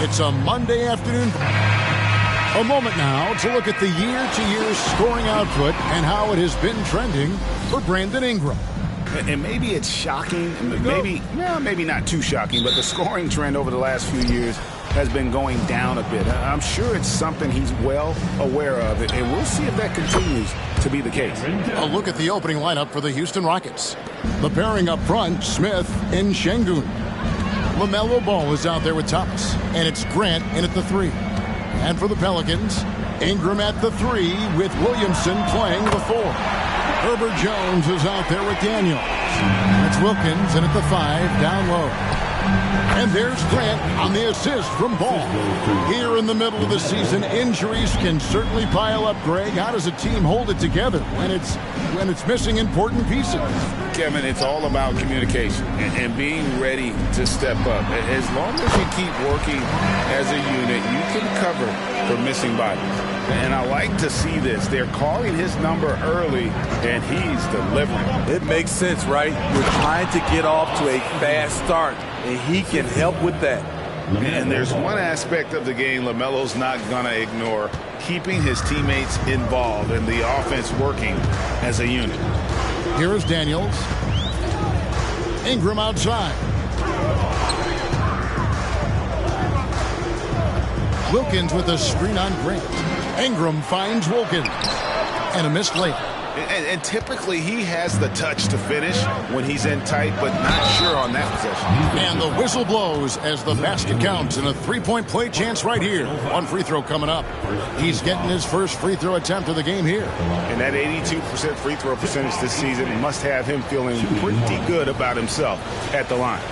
It's a Monday afternoon. A moment now to look at the year-to-year scoring output and how it has been trending for Brandon Ingram. And maybe it's shocking, maybe not too shocking, but the scoring trend over the last few years has been going down a bit. I'm sure it's something he's well aware of, and we'll see if that continues to be the case. A look at the opening lineup for the Houston Rockets. The pairing up front, Smith and Şengün. LaMelo Ball is out there with Thomas, and it's Grant in at the 3. And for the Pelicans, Ingram at the 3 with Williamson playing the 4. Herbert Jones is out there with Daniels. It's Wilkins in at the 5 down low. And there's Grant on the assist from Ball. Here in the middle of the season, injuries can certainly pile up, Greg. How does a team hold it together when it's missing important pieces? Kevin, it's all about communication and being ready to step up. As long as you keep working as a unit, you can cover for missing bodies. And I like to see this. They're calling his number early, and he's delivering. It makes sense, right? We're trying to get off to a fast start, and he can help with that. And there's one aspect of the game LaMelo's not going to ignore, keeping his teammates involved and the offense working as a unit. Here is Daniels. Ingram outside. Wilkins with a screen on Grant. Ingram finds Wilkins. And a missed layup. And typically he has the touch to finish when he's in tight, but not sure on that possession. And the whistle blows as the basket counts and a three-point play chance right here. One free throw coming up. He's getting his first free throw attempt of the game here. And that 82% free throw percentage this season must have him feeling pretty good about himself at the line.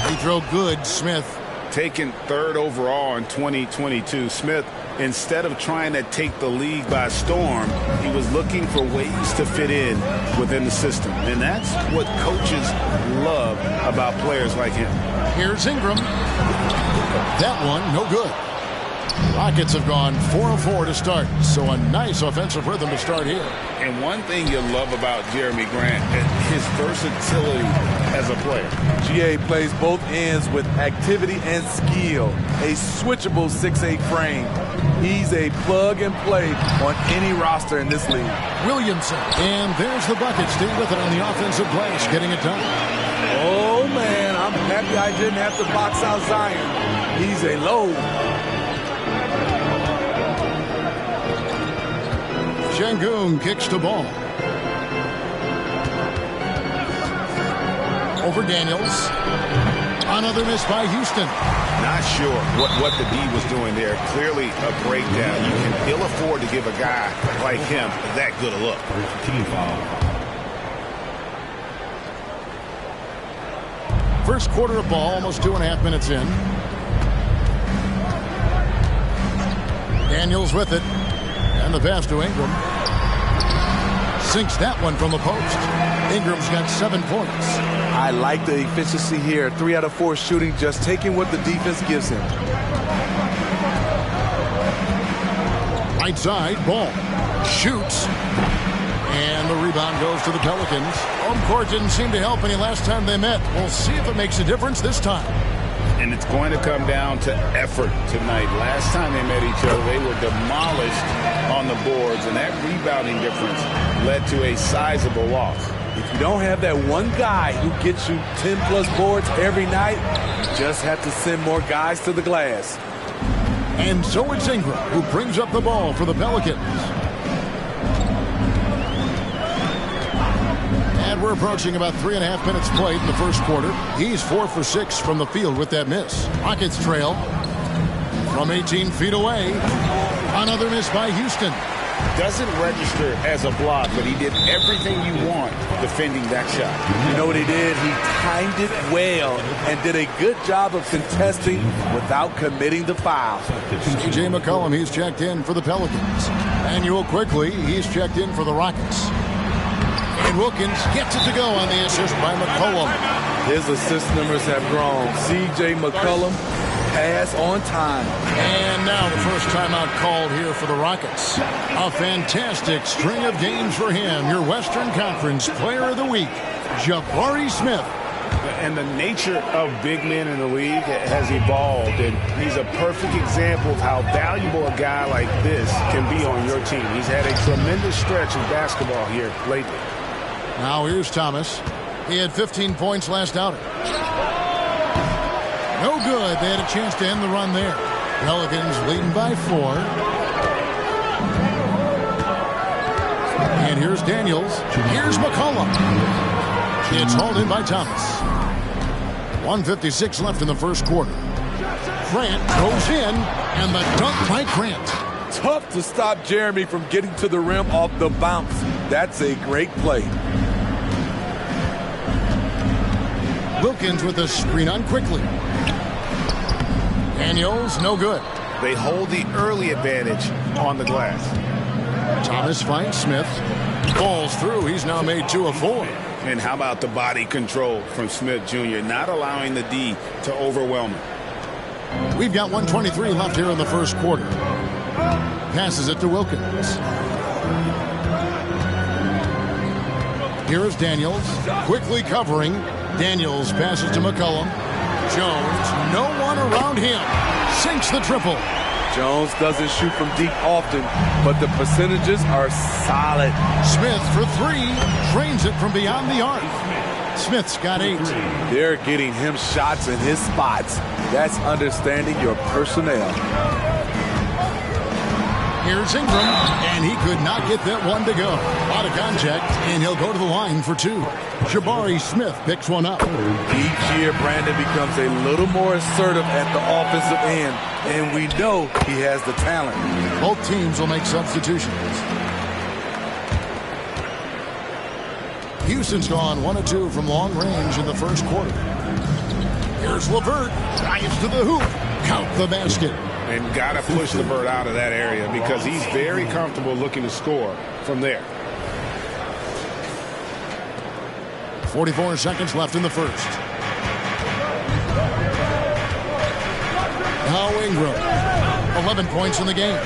Free throw good, Smith. Taken 3rd overall in 2022, Smith, instead of trying to take the league by storm, he was looking for ways to fit in within the system. And that's what coaches love about players like him. Here's Ingram. That one, no good. Rockets have gone 4 of 4 to start, so a nice offensive rhythm to start here. And one thing you love about Jeremy Grant, his versatility as a player. GA plays both ends with activity and skill. A switchable 6'8" frame. He's a plug-and-play on any roster in this league. Williamson, and there's the bucket. Stay with it on the offensive glass, getting it done. Oh, man, I'm happy I didn't have to box out Zion. He's a load. Şengün kicks the ball. Over Daniels. Another miss by Houston. Not sure what the D was doing there. Clearly a breakdown. You can ill afford to give a guy like him that good a look. Team foul. First quarter of ball, almost 2.5 minutes in. Daniels with it. And the pass to Ingram. Sinks that one from the post. Ingram's got 7 points. I like the efficiency here. 3 out of 4 shooting, just taking what the defense gives him. Right side, Ball. Shoots. And the rebound goes to the Pelicans. Home court didn't seem to help any last time they met. We'll see if it makes a difference this time. And it's going to come down to effort tonight. Last time they met each other, they were demolished on the boards, and that rebounding difference led to a sizable loss. If you don't have that one guy who gets you 10-plus boards every night, you just have to send more guys to the glass. And so it's Ingram who brings up the ball for the Pelicans. And we're approaching about 3.5 minutes played in the first quarter. He's 4 for 6 from the field with that miss. Rockets trail from 18 feet away. Another miss by Houston. Doesn't register as a block, but he did everything you want defending that shot. You know what he did? He timed it well and did a good job of contesting without committing the foul. C.J. McCollum, he's checked in for the Pelicans. Manuel quickly, he's checked in for the Rockets. And Wilkins gets it to go on the assist by McCollum. His assist numbers have grown. C.J. McCollum, pass on time. And now the first timeout called here for the Rockets. A fantastic string of games for him. Your Western Conference Player of the Week, Jabari Smith. And the nature of big men in the league has evolved, and he's a perfect example of how valuable a guy like this can be on your team. He's had a tremendous stretch of basketball here lately. Now here's Thomas. He had 15 points last outing. No good. They had a chance to end the run there. Pelicans leading by 4. And here's Daniels. Here's McCollum. It's hauled in by Thomas. 1:56 left in the first quarter. Grant goes in, and the dunk by Grant. Tough to stop Jeremy from getting to the rim off the bounce. That's a great play. Wilkins with a screen on quickly. Daniels, no good. They hold the early advantage on the glass. Thomas finds Smith. Falls through. He's now made 2 of 4. And how about the body control from Smith Jr., not allowing the D to overwhelm him. We've got 1:23 left here in the first quarter. Passes it to Wilkins. Here is Daniels. Quickly covering. Daniels passes to McCollum. Jones, no one around him. Sinks the triple. Jones doesn't shoot from deep often, but the percentages are solid. Smith for 3. Drains it from beyond the arc. Smith's got 8. They're getting him shots in his spots. That's understanding your personnel. Here's Ingram, and he could not get that one to go. Out of contact, and he'll go to the line for 2. Jabari Smith picks one up. Each year, Brandon becomes a little more assertive at the offensive end, and we know he has the talent. Both teams will make substitutions. Houston's gone 1 of 2 from long range in the first quarter. Here's LeVert. Drives to the hoop. Count the basket. And got to push LeVert out of that area because he's very comfortable looking to score from there. 44 seconds left in the first. Now Ingram. 11 points in the game.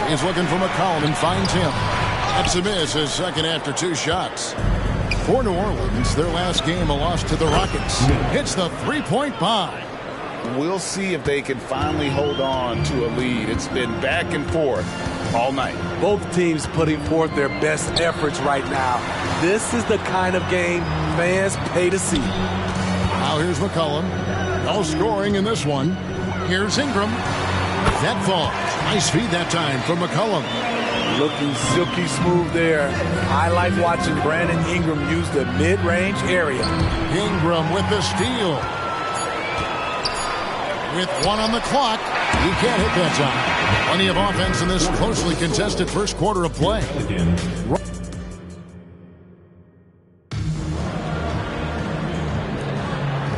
He's looking for McCollum and finds him. That's a miss, his second after 2 shots. For New Orleans, their last game, a loss to the Rockets. Hits the three-point bomb. We'll see if they can finally hold on to a lead. It's been back and forth all night. Both teams putting forth their best efforts right now. This is the kind of game fans pay to see. Now here's McCollum. No scoring in this one. Here's Ingram. That falls. Nice feed that time from McCollum. Looking silky smooth there. I like watching Brandon Ingram use the mid-range area. Ingram with the steal. With 1 on the clock, he can't hit that time. Plenty of offense in this closely contested first quarter of play.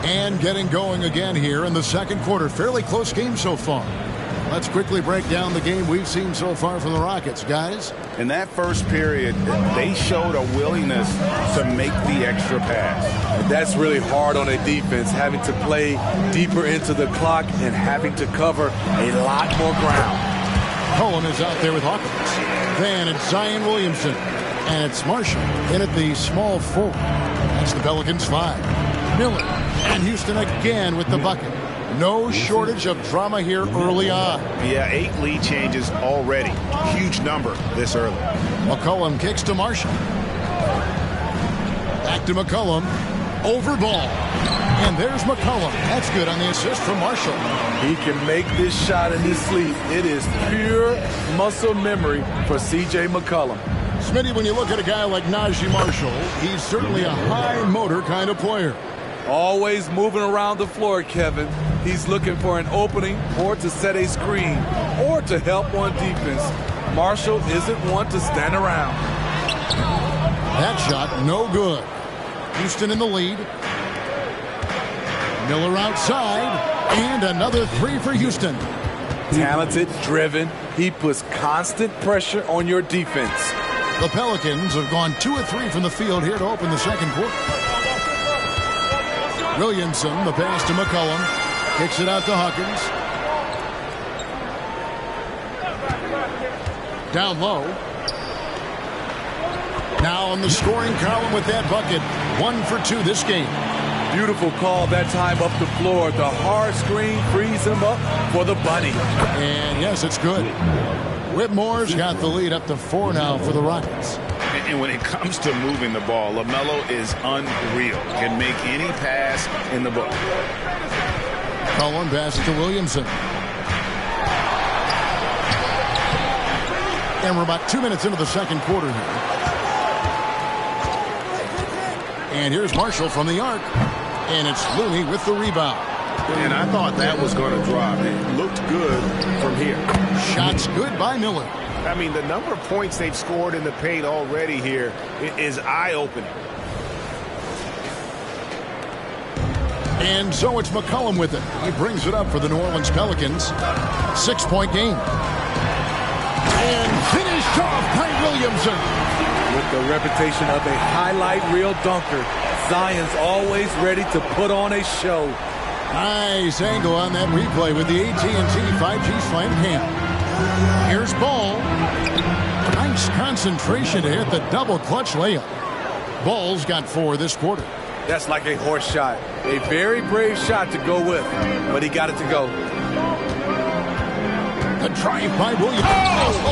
And getting going again here in the second quarter. Fairly close game so far. Let's quickly break down the game we've seen so far from the Rockets, guys. In that first period, they showed a willingness to make the extra pass. And that's really hard on a defense, having to play deeper into the clock and having to cover a lot more ground. Cohen is out there with Hawkins. Then it's Zion Williamson. And it's Marshall in at the small forward. That's the Pelicans 5. Miller and Houston again with the bucket. No shortage of drama here early on. Yeah, 8 lead changes already. Huge number this early. McCollum kicks to Marshall. Back to McCollum. Over ball. And there's McCollum. That's good on the assist from Marshall. He can make this shot in his sleep. It is pure muscle memory for C.J. McCollum. Smitty, when you look at a guy like Najee Marshall, he's certainly a high motor kind of player. Always moving around the floor, Kevin. He's looking for an opening or to set a screen or to help on defense. Marshall isn't one to stand around. That shot, no good. Houston in the lead. Miller outside. And another 3 for Houston. Talented, driven. He puts constant pressure on your defense. The Pelicans have gone 2 of 3 from the field here to open the second quarter. Williamson, the pass to McCollum. Kicks it out to Hawkins. Down low. Now on the scoring column with that bucket. 1 for 2 this game. Beautiful call that time up the floor. The hard screen frees him up for the bunny. And yes, it's good. Whitmore's got the lead up to 4 now for the Rockets. And when it comes to moving the ball, LaMelo is unreal. Can make any pass in the book. Cullen passes to Williamson. And we're about 2 minutes into the second quarter here. And here's Marshall from the arc. And it's Looney with the rebound. And I thought that was going to drop. It looked good from here. Shots good by Miller. I mean, the number of points they've scored in the paint already here is eye-opening. And so it's McCollum with it. He brings it up for the New Orleans Pelicans. 6-point game. And finished off by Williamson. With the reputation of a highlight reel dunker, Zion's always ready to put on a show. Nice angle on that replay with the AT&T 5G Slam Cam. Here's Ball. Nice concentration to hit the double clutch layup. Ball's got 4 this quarter. That's like a horse shot. A very brave shot to go with, but he got it to go. The drive by Williams. Oh!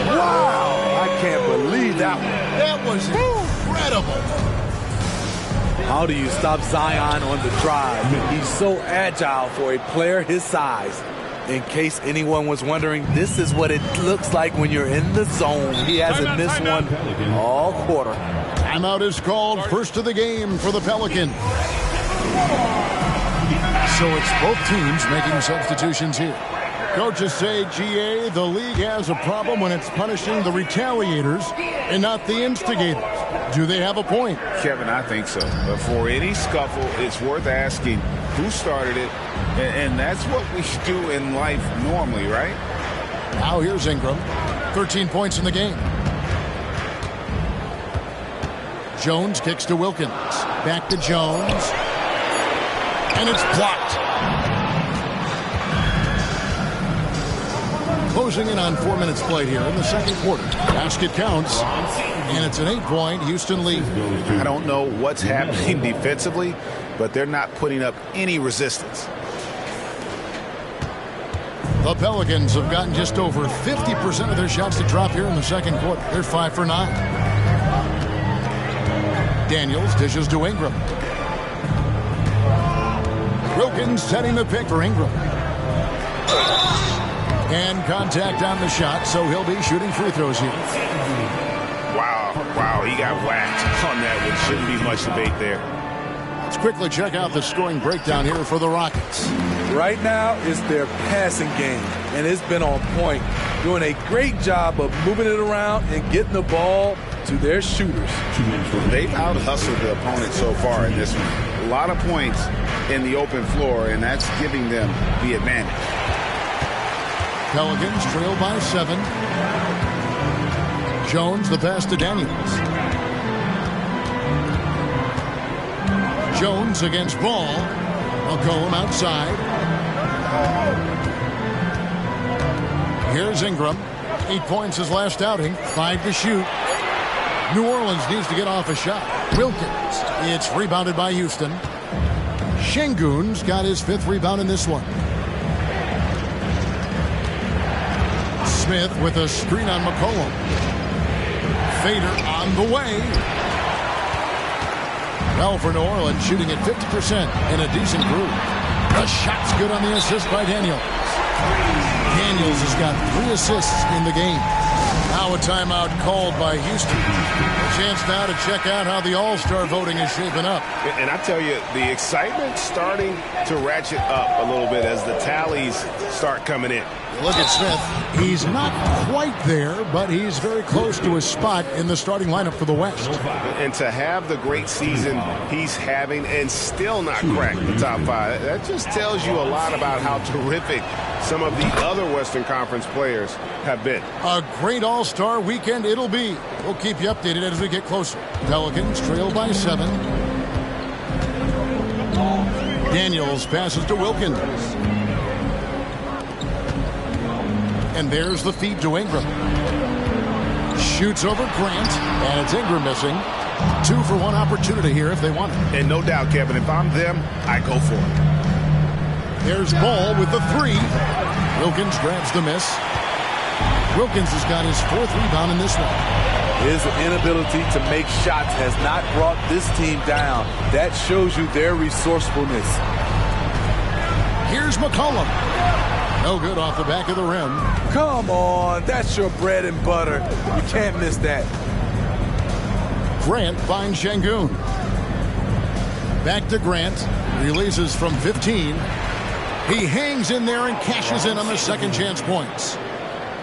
Wow! I can't believe that one. That was incredible. How do you stop Zion on the drive? He's so agile for a player his size. In case anyone was wondering, this is what it looks like when you're in the zone. He hasn't missed one all quarter. Timeout is called, first of the game for the Pelicans. So it's both teams making substitutions here. Coaches say, GA, the league has a problem when it's punishing the retaliators and not the instigators. Do they have a point? Kevin, I think so. But for any scuffle, it's worth asking who started it. And that's what we do in life normally, right? Now here's Ingram. 13 points in the game. Jones kicks to Wilkins. Back to Jones. And it's blocked. Closing in on 4 minutes played here in the second quarter. Basket counts. And it's an 8-point Houston lead. I don't know what's happening defensively, but they're not putting up any resistance. The Pelicans have gotten just over 50% of their shots to drop here in the second quarter. They're 5 for 9. Daniels dishes to Ingram. Wilkins setting the pick for Ingram. And contact on the shot, so he'll be shooting free throws here. Wow, he got whacked on that one. Shouldn't be much debate there. Let's quickly check out the scoring breakdown here for the Rockets. Right now is their passing game, and it's been on point. Doing a great job of moving it around and getting the ball to their shooters. They've out-hustled the opponent so far in this one. A lot of points in the open floor, and that's giving them the advantage. Pelicans trail by 7. Jones the pass to Daniels. Jones against Ball. McCollum outside. Here's Ingram. 8 points his last outing. 5 to shoot. New Orleans needs to get off a shot. Wilkins. It's rebounded by Houston. Şengün's got his 5th rebound in this one. Smith with a screen on McCollum. Fader on the way. Well, for New Orleans, shooting at 50% in a decent groove. The shot's good on the assist by Daniels. Daniels has got 3 assists in the game. Now a timeout called by Houston. A chance now to check out how the All-Star voting is shaping up. And I tell you, the excitement starting to ratchet up a little bit as the tallies start coming in. Look at Smith. He's not quite there, but he's very close to his spot in the starting lineup for the West. And to have the great season he's having and still not crack the top 5, that just tells you a lot about how terrific some of the other Western Conference players have been. A great All-Star weekend it'll be. We'll keep you updated as we get closer. Pelicans trail by 7. Daniels passes to Wilkins. And there's the feed to Ingram. Shoots over Grant, and it's Ingram missing. 2-for-1 opportunity here if they want it. And no doubt, Kevin, if I'm them, I go for it. There's Ball with the 3. Wilkins grabs the miss. Wilkins has got his 4th rebound in this one. His inability to make shots has not brought this team down. That shows you their resourcefulness. Here's McCollum. No good off the back of the rim. Come on, that's your bread and butter. You can't miss that. Grant finds Şengün. Back to Grant. Releases from 15. He hangs in there and cashes in on the second chance points.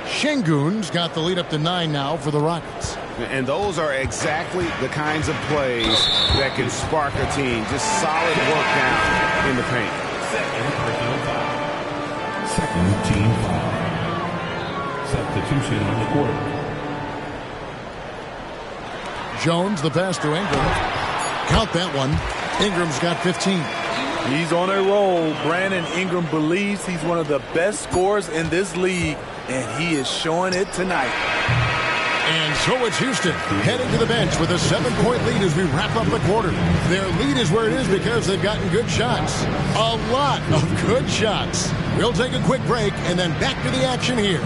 Şengün's got the lead up to 9 now for the Rockets. And those are exactly the kinds of plays that can spark a team. Just solid work down in the paint. Second team foul. Substitution on the court. Jones, the pass to Ingram. Count that one. Ingram's got 15. He's on a roll. Brandon Ingram believes he's one of the best scorers in this league, and he is showing it tonight. And so it's Houston heading to the bench with a 7-point lead as we wrap up the quarter. Their lead is where it is because they've gotten good shots. A lot of good shots. We'll take a quick break and then back to the action here.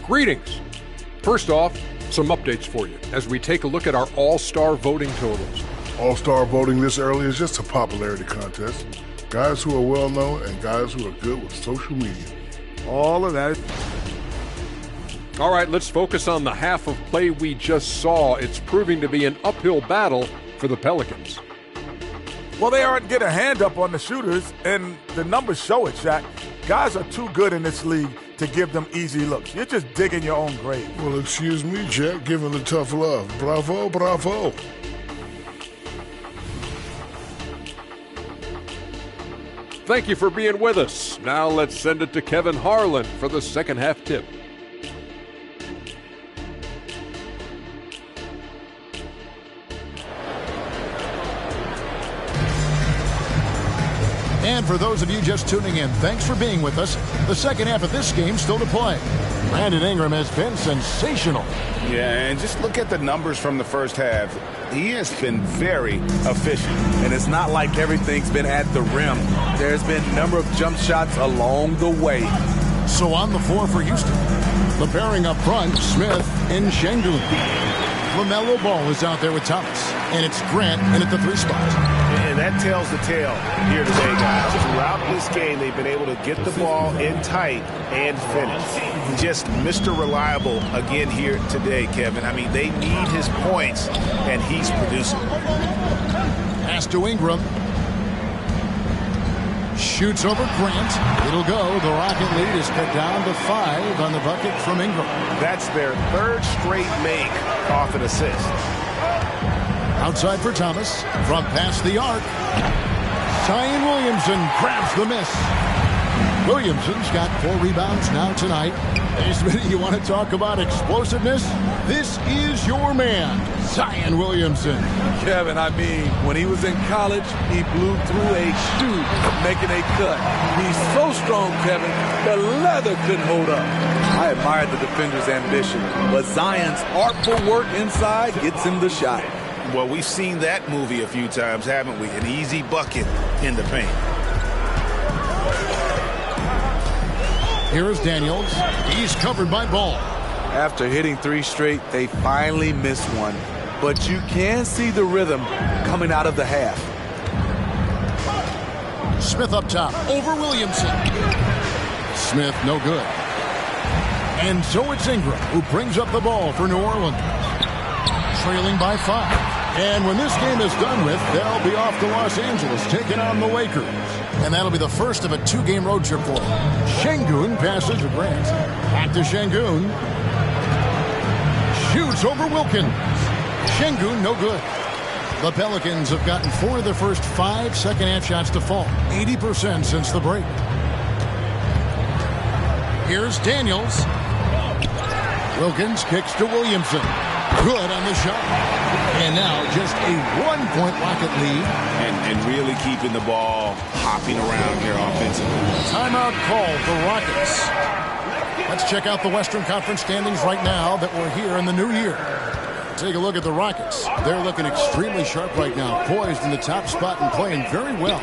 Greetings. First off, some updates for you as we take a look at our all-star voting totals. All-star voting this early is just a popularity contest. Guys who are well-known and guys who are good with social media. All of that. All right, let's focus on the half of play we just saw. It's proving to be an uphill battle for the Pelicans. Well, they aren't getting a hand up on the shooters, and the numbers show it, Shaq. Guys are too good in this league to give them easy looks. You're just digging your own grave. Well, excuse me, Jack, giving the tough love. Bravo, bravo. Thank you for being with us. Now let's send it to Kevin Harlan for the second half tip. And for those of you just tuning in, thanks for being with us. The second half of this game still to play. Brandon Ingram has been sensational. Yeah, and just look at the numbers from the first half. He has been very efficient. And it's not like everything's been at the rim. There's been a number of jump shots along the way. So on the floor for Houston, the pairing up front, Smith and Şengün. LaMelo Ball is out there with Thomas, and it's Grant in at the 3 spot. And that tells the tale here today, guys. Throughout this game, they've been able to get the ball in tight and finish. Just Mr. Reliable again here today, Kevin. I mean, they need his points, and he's producing. Pass to Ingram. Shoots over Grant. It'll go. The Rocket lead is cut down to 5 on the bucket from Ingram. That's their 3rd straight make off an assist. Outside for Thomas. From past the arc. Zion Williamson grabs the miss. Williamson's got 4 rebounds now tonight. Hey, Smitty, you want to talk about explosiveness? This is your man, Zion Williamson. Kevin, I mean, when he was in college, he blew through a shoe making a cut. He's so strong, Kevin, the leather couldn't hold up. I admired the defender's ambition, but Zion's artful work inside gets him the shot. Well, we've seen that movie a few times, haven't we? An easy bucket in the paint. Here is Daniels. He's covered by Ball. After hitting 3 straight, they finally missed one. But you can see the rhythm coming out of the half. Smith up top. Over Williamson. Smith, no good. And so it's Ingram who brings up the ball for New Orleans. Trailing by 5. And when this game is done with, they'll be off to Los Angeles, taking on the Lakers. And that'll be the first of a 2-game road trip for them. Şengün passes to Grant. Back to Şengün. Shoots over Wilkins. Şengün, no good. The Pelicans have gotten 4 of their first 5 second-half shots to fall. 80% since the break. Here's Daniels. Wilkins kicks to Williamson. Good on the shot. And now just a 1-point Rocket lead. And really keeping the ball hopping around here offensively. Timeout called the Rockets. Let's check out the Western Conference standings right now that we're here in the new year. Take a look at the Rockets. They're looking extremely sharp right now, poised in the top spot and playing very well.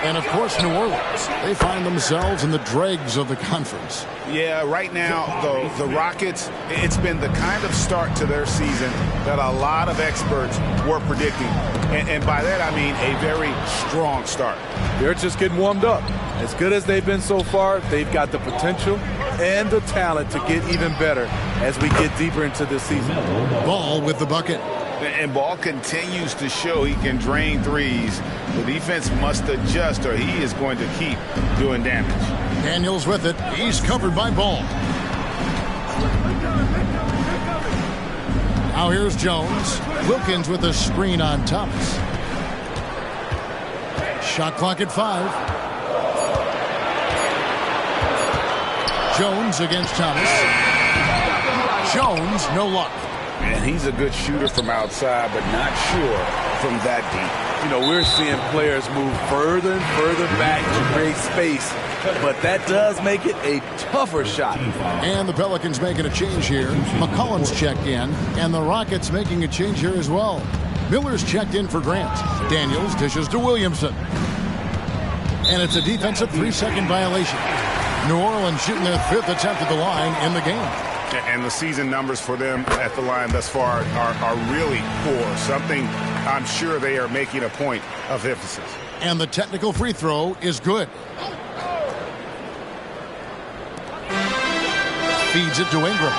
And, of course, New Orleans. They find themselves in the dregs of the conference. Yeah, right now, the Rockets, it's been the kind of start to their season that a lot of experts were predicting. And by that, I mean a very strong start. They're just getting warmed up. As good as they've been so far, they've got the potential and the talent to get even better as we get deeper into this season. Ball with the bucket. And Ball continues to show he can drain threes. The defense must adjust or he is going to keep doing damage. Daniels with it. He's covered by Ball. Now here's Jones. Wilkins with a screen on Thomas. Shot clock at 5. Jones against Thomas. Jones, no luck. And he's a good shooter from outside, but not sure from that deep. You know, we're seeing players move further and further back to create space, but that does make it a tougher shot. And the Pelicans making a change here. McCollum's checked in, and the Rockets making a change here as well. Miller's checked in for Grant. Daniels dishes to Williamson. And it's a defensive 3-second violation. New Orleans shooting their 5th attempt at the line in the game. And the season numbers for them at the line thus far are really poor. Something I'm sure they are making a point of emphasis. And the technical free throw is good. Feeds it to Ingram.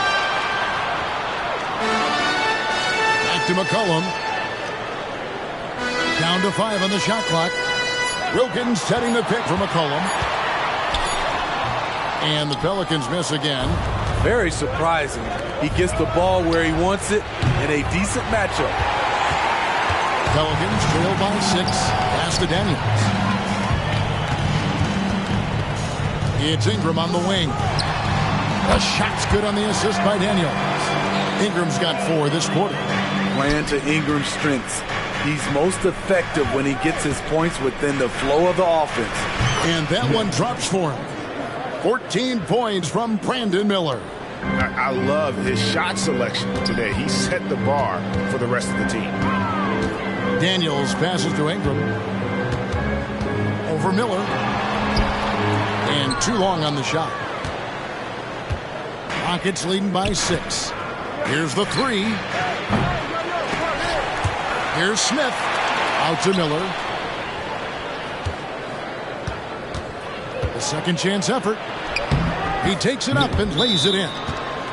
Back to McCollum. Down to 5 on the shot clock. Wilkins setting the pick for McCollum. And the Pelicans miss again. Very surprising. He gets the ball where he wants it in a decent matchup. Pelicans trail by 6. Pass to Daniels. It's Ingram on the wing. The shot's good on the assist by Daniels. Ingram's got 4 this quarter. Playing to Ingram's strengths. He's most effective when he gets his points within the flow of the offense. And that one drops for him. 14 points from Brandon Miller. I love his shot selection today. He set the bar for the rest of the team. Daniels passes to Ingram. Over Miller. And too long on the shot. Rockets leading by 6. Here's the 3. Here's Smith. Out to Miller. The second chance effort. He takes it up and lays it in.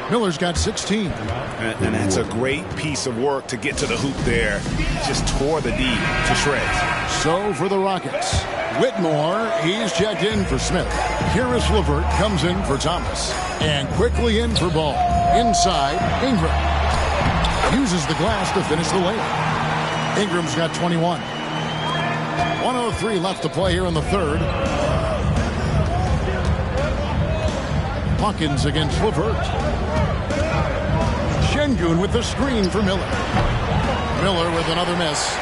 Miller's got 16. And that's a great piece of work to get to the hoop there. He just tore the D to shreds. So for the Rockets, Whitmore, he's checked in for Smith. Karis LeVert comes in for Thomas. And quickly in for Ball. Inside, Ingram. Uses the glass to finish the layup. Ingram's got 21. 1:03 left to play here in the third. Hawkins against LeVert. Şengün with the screen for Miller. Miller with another miss.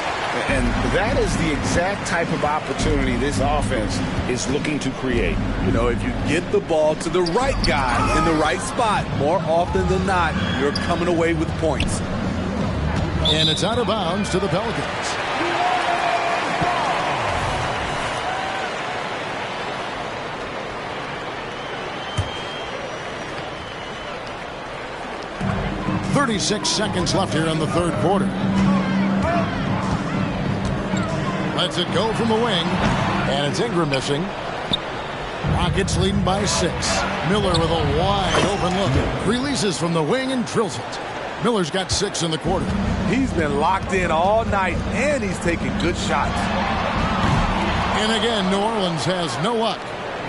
And that is the exact type of opportunity this offense is looking to create. You know, if you get the ball to the right guy in the right spot, more often than not, you're coming away with points. And it's out of bounds to the Pelicans. .36 seconds left here in the third quarter. Lets it go from the wing. And it's Ingram missing. Rockets leading by 6. Miller with a wide open look. Releases from the wing and drills it. Miller's got 6 in the quarter. He's been locked in all night, and he's taking good shots. And again, New Orleans has no luck.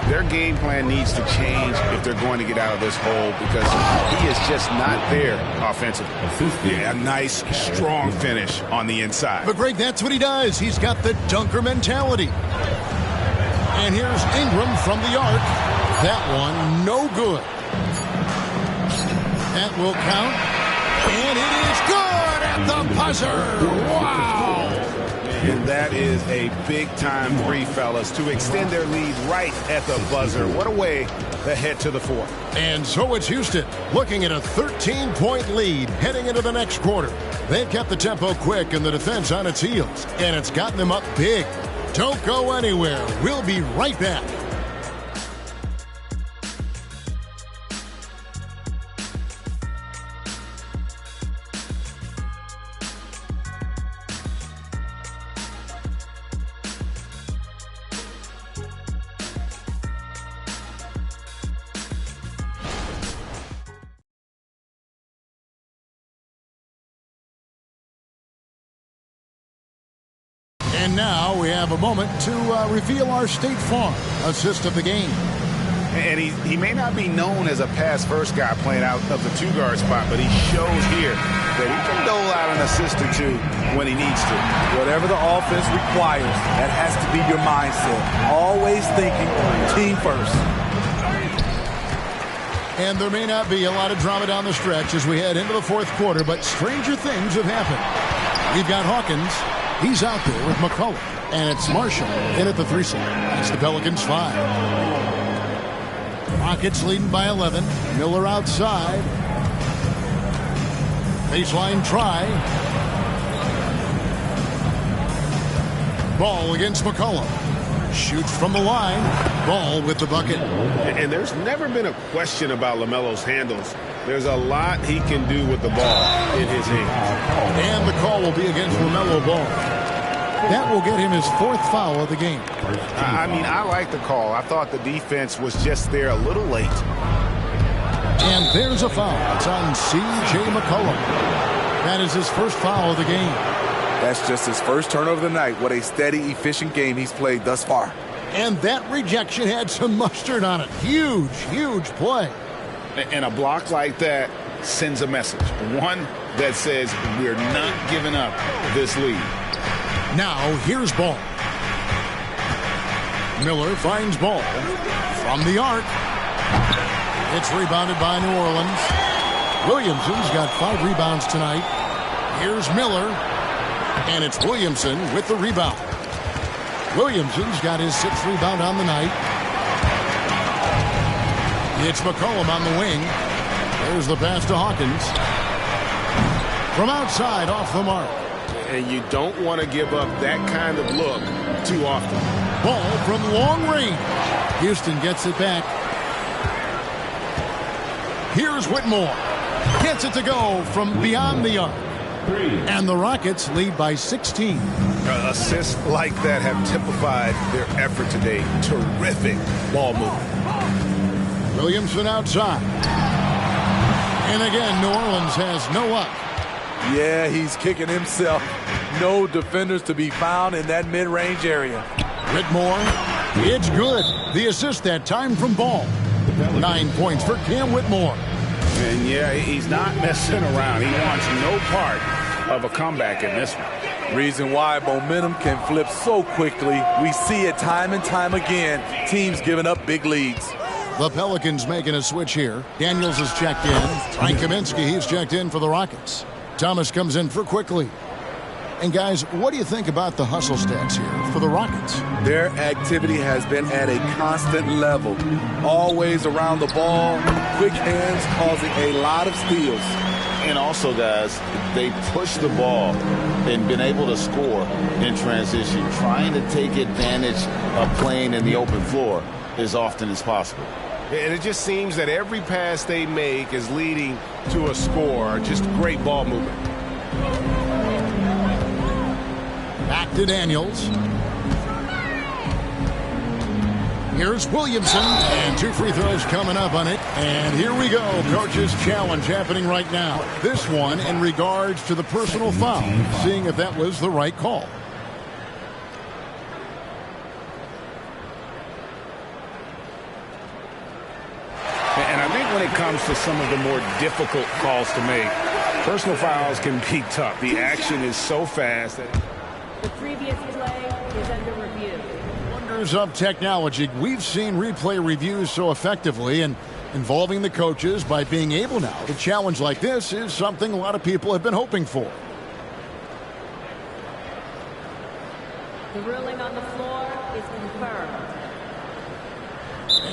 Their game plan needs to change if they're going to get out of this hole because he is just not there offensively. Yeah, a nice, strong finish on the inside. But Greg, that's what he does. He's got the dunker mentality. And here's Ingram from the arc. That one, no good. That will count. And it is good. the buzzer. Wow! And that is a big-time three, fellas, to extend their lead right at the buzzer. What a way to head to the fourth. And so it's Houston looking at a 13-point lead heading into the next quarter. They've kept the tempo quick and the defense on its heels, and it's gotten them up big. Don't go anywhere. We'll be right back. And now we have a moment to reveal our State Farm assist of the game. And he may not be known as a pass-first guy playing out of the two-guard spot, but he shows here that he can dole out an assist or two when he needs to. Whatever the offense requires, that has to be your mindset. Always thinking team first. And there may not be a lot of drama down the stretch as we head into the fourth quarter, but stranger things have happened. We've got Hawkins. He's out there with McCullough, and it's Marshall in at the 3 slot. That's the Pelicans 5. Rockets leading by 11. Miller outside. Baseline try. Ball against McCullough. Shoots from the line. Ball with the bucket. And there's never been a question about LaMelo's handles. There's a lot he can do with the ball in his hands. And the call will be against LaMelo Ball. That will get him his 4th foul of the game. I mean, I like the call. I thought the defense was just there a little late. And there's a foul. It's on C.J. McCollum. That is his 1st foul of the game. That's just his first turnover of the night. What a steady, efficient game he's played thus far. And that rejection had some mustard on it. Huge, huge play. And a block like that sends a message. One that says we're not giving up this lead. Now here's Ball. Miller finds Ball from the arc. It's rebounded by New Orleans. Williamson's got 5 rebounds tonight. Here's Miller. And it's Williamson with the rebound. Williamson's got his 6th rebound on the night. It's McCollum on the wing. There's the pass to Hawkins. From outside, off the mark. And you don't want to give up that kind of look too often. Ball from long range. Houston gets it back. Here's Whitmore. Gets it to go from beyond the arc. And the Rockets lead by 16. Assists like that have typified their effort today. Terrific ball movement. Williamson outside. And again, New Orleans has no up. Yeah, he's kicking himself. No defenders to be found in that mid-range area. Whitmore, it's good. The assist that time from Ball. 9 points for Cam Whitmore. And yeah, he's not messing around. He wants no part of a comeback in this one. Reason why momentum can flip so quickly. We see it time and time again. Teams giving up big leads. The Pelicans making a switch here. Daniels is checked in. Frank Kaminsky, he's checked in for the Rockets. Thomas comes in for Quickly. And guys, what do you think about the hustle stats here for the Rockets? Their activity has been at a constant level. Always around the ball, quick hands causing a lot of steals. And also, guys, they push the ball and been able to score in transition, trying to take advantage of playing in the open floor as often as possible. And it just seems that every pass they make is leading to a score. Just great ball movement. Back to Daniels. Here's Williamson, and 2 free throws coming up on it. And here we go, coach's challenge happening right now. This one in regards to the personal foul, seeing if that was the right call. And I think when it comes to some of the more difficult calls to make, personal fouls can be tough. The action is so fast that the previous play is under review. Wonders of technology. We've seen replay reviews so effectively, and involving the coaches by being able now to challenge like this is something a lot of people have been hoping for. The ruling on the floor is confirmed.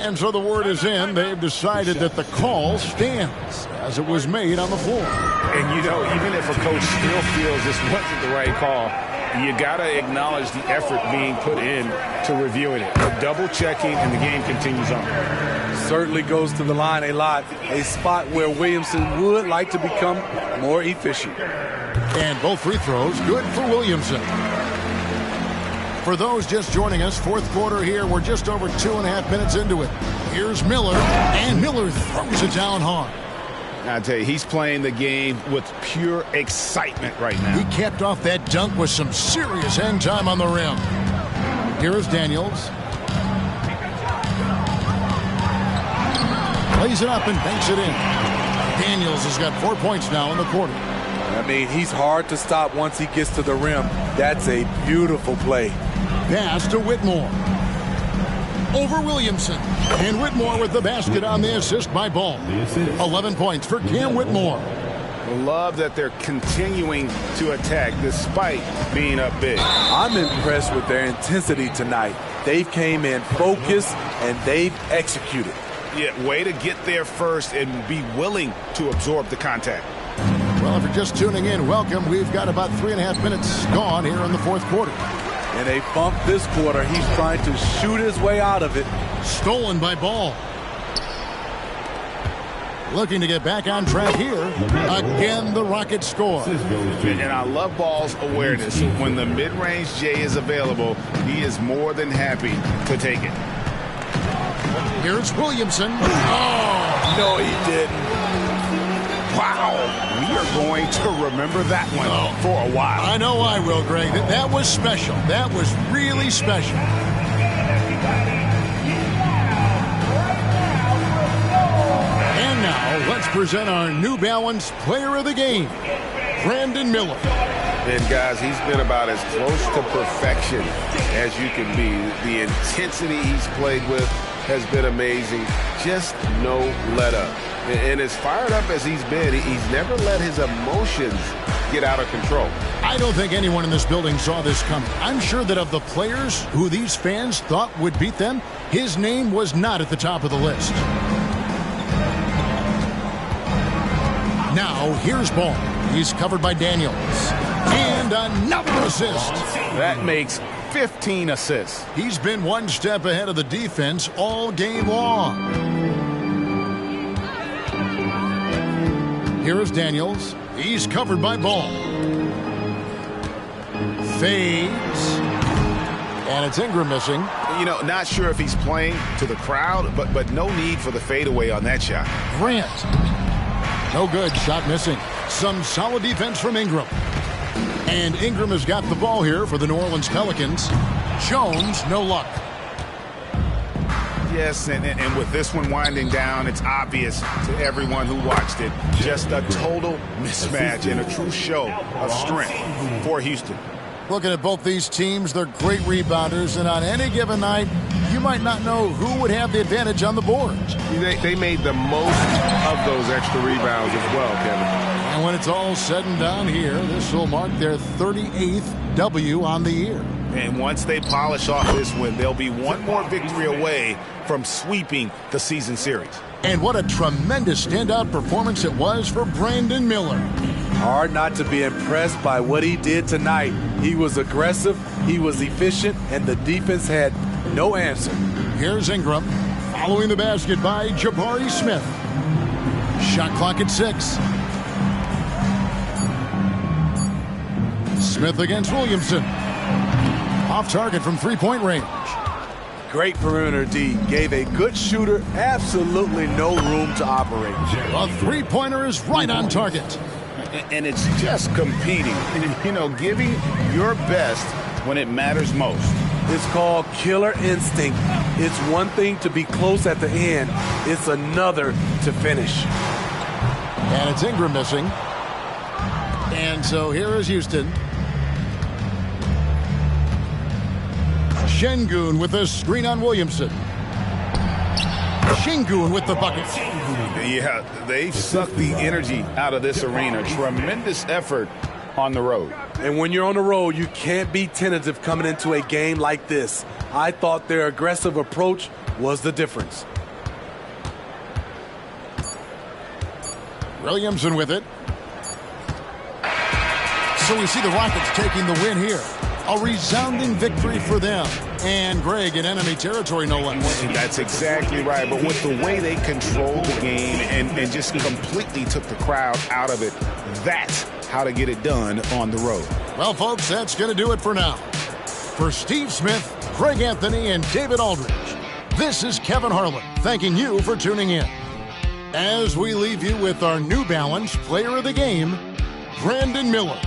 And so the word is in. They've decided that the call stands as it was made on the floor. And, you know, even if a coach still feels this wasn't the right call, you got to acknowledge the effort being put in to reviewing it. Double-checking, and the game continues on. Certainly goes to the line a lot, a spot where Williamson would like to become more efficient. And both free throws good for Williamson. For those just joining us, fourth quarter here. We're just over 2.5 minutes into it. Here's Miller, and Miller throws it down hard. I tell you, he's playing the game with pure excitement right now. He capped off that dunk with some serious end time on the rim. Here is Daniels. Lays it up and banks it in. Daniels has got 4 points now in the quarter. I mean, he's hard to stop once he gets to the rim. That's a beautiful play. Pass to Whitmore. Over Williamson. And Whitmore with the basket on the assist by Ball. 11 points for Cam Whitmore. Love that they're continuing to attack despite being up big. I'm impressed with their intensity tonight. They've came in focused and they've executed. Yeah, way to get there first and be willing to absorb the contact. Well, if you're just tuning in, welcome. We've got about 3.5 minutes gone here in the fourth quarter. In a bump this quarter, he's trying to shoot his way out of it. Stolen by Ball. Looking to get back on track here. Again, the Rockets score. And I love Ball's awareness. When the mid-range J is available, he is more than happy to take it. Here's Williamson. Oh, no, he didn't. Wow. We are going to remember that one for a while. I know I will, Greg. That was special. That was really special. And now, let's present our New Balance Player of the Game, Brandon Miller. And, guys, he's been about as close to perfection as you can be. The intensity he's played with has been amazing. Just no let up. And as fired up as he's been, he's never let his emotions get out of control. I don't think anyone in this building saw this coming. I'm sure that of the players who these fans thought would beat them, his name was not at the top of the list. Now, here's Ball. He's covered by Daniels. And another assist. That makes 15 assists. He's been one step ahead of the defense all game long. Here is Daniels. He's covered by Ball. Fades. And it's Ingram missing. You know, not sure if he's playing to the crowd, but no need for the fadeaway on that shot. Grant. No good. Shot missing. Some solid defense from Ingram. And Ingram has got the ball here for the New Orleans Pelicans. Jones, no luck. Yes, and with this one winding down, it's obvious to everyone who watched it. Just a total mismatch and a true show of strength for Houston. Looking at both these teams, they're great rebounders, and on any given night, you might not know who would have the advantage on the boards. They made the most of those extra rebounds as well, Kevin. And when it's all said and done here, this will mark their 38th W on the year. And once they polish off this win, they'll be one more victory away from sweeping the season series. And what a tremendous standout performance it was for Brandon Miller. Hard not to be impressed by what he did tonight. He was aggressive, he was efficient, and the defense had no answer. Here's Ingram, following the basket by Jabari Smith. Shot clock at 6. Smith against Williamson. Off target from three-point range. Great perimeter D. Gave a good shooter absolutely no room to operate. A three-pointer is right on target. And it's just competing. You know, giving your best when it matters most. It's called killer instinct. It's one thing to be close at the end. It's another to finish. And it's Ingram missing. And so here is Houston. Şengün with a screen on Williamson. Şengün with the bucket. Yeah, they've sucked the energy out of this arena. Tremendous effort on the road. And when you're on the road, you can't be tentative coming into a game like this. I thought their aggressive approach was the difference. Williamson with it. So we see the Rockets taking the win here. A resounding victory for them. And Greg in enemy territory, no less. That's exactly right. But with the way they controlled the game and just completely took the crowd out of it, that's how to get it done on the road. Well, folks, that's going to do it for now. For Steve Smith, Greg Anthony, and David Aldridge, this is Kevin Harlan thanking you for tuning in. As we leave you with our New Balance Player of the Game, Brandon Miller.